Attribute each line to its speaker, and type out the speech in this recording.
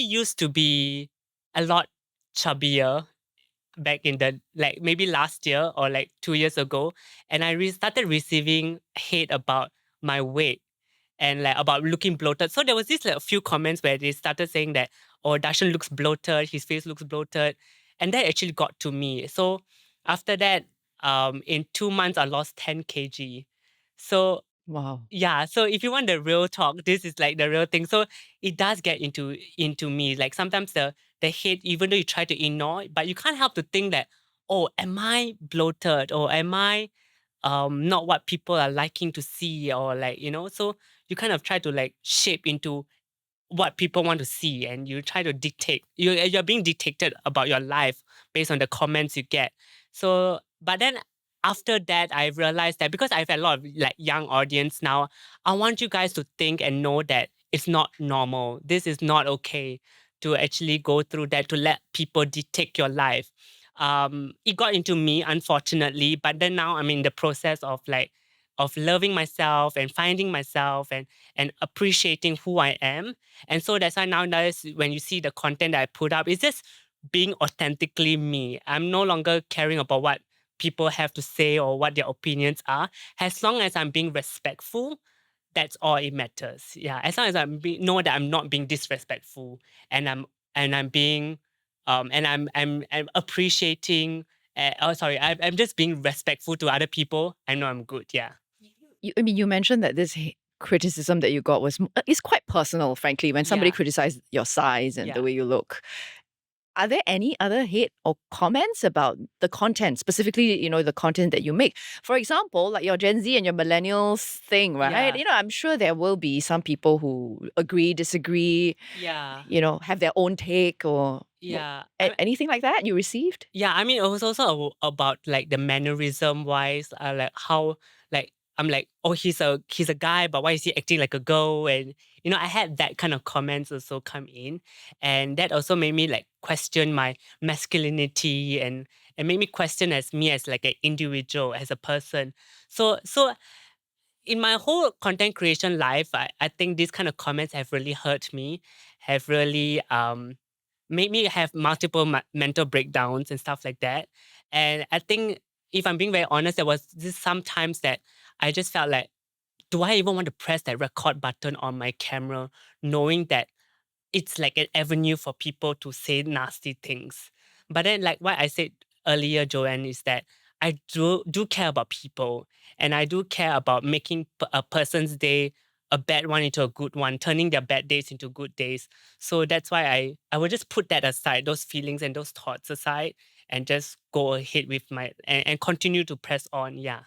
Speaker 1: used to be a lot chubbier back in the like maybe last year or like 2 years ago, and I started receiving hate about my weight and like about looking bloated. So there was this like a few comments where they started saying that, oh, Darshan looks bloated, his face looks bloated, and that actually got to me. So after that, in 2 months I lost 10 kg. So
Speaker 2: Wow.
Speaker 1: yeah, so if you want the real talk, this is like the real thing. So it does get into me. Like sometimes the hate, even though you try to ignore it, but you can't help to think that, oh, am I bloated or am I not what people are liking to see, or like, so you kind of try to like shape into what people want to see, and you try to dictate, you're being dictated about your life based on the comments you get. So but then after that I realized that because I have a lot of like young audience now, I want you guys to think and know that it's not normal, this is not okay to actually go through that, to let people dictate your life. It got into me, unfortunately, but then now I'm in the process of like of loving myself and finding myself and appreciating who I am. And so that's why nowadays when you see the content that I put up, it's just being authentically me. I'm no longer caring about what people have to say or what their opinions are. As long as I'm being respectful, that's all it matters. Yeah, as long as know that I'm not being disrespectful, and I'm being I'm appreciating. Oh, sorry, I'm just being respectful to other people. I know I'm good. Yeah,
Speaker 2: I mean, you mentioned that this criticism that you got was is quite personal, frankly, when somebody
Speaker 1: yeah,
Speaker 2: criticized your size and the
Speaker 1: yeah.
Speaker 2: way you look. Are there any other hate or comments about the content, specifically, the content that you make? For example, like your Gen Z and your millennials thing, right?
Speaker 1: Yeah,
Speaker 2: I'm sure there will be some people who agree, disagree,
Speaker 1: yeah,
Speaker 2: have their own take or
Speaker 1: yeah.
Speaker 2: anything like that you received?
Speaker 1: Yeah, I mean, it was also about like the mannerism wise, like how like I'm like, oh, he's a guy, but why is he acting like a girl? And I had that kind of comments also come in, and that also made me like question my masculinity and made me question as me as like an individual, as a person. So in my whole content creation life, I think these kind of comments have really hurt me, have really made me have multiple mental breakdowns and stuff like that. And I think, if I'm being very honest, there was this sometimes that I just felt like, do I even want to press that record button on my camera, knowing that it's like an avenue for people to say nasty things. But then, like what I said earlier, Joanne, is that I do care about people, and I do care about making a person's day a bad one into a good one, turning their bad days into good days. So that's why I will just put that aside, those feelings and those thoughts aside, and just go ahead with my and continue to press on. Yeah.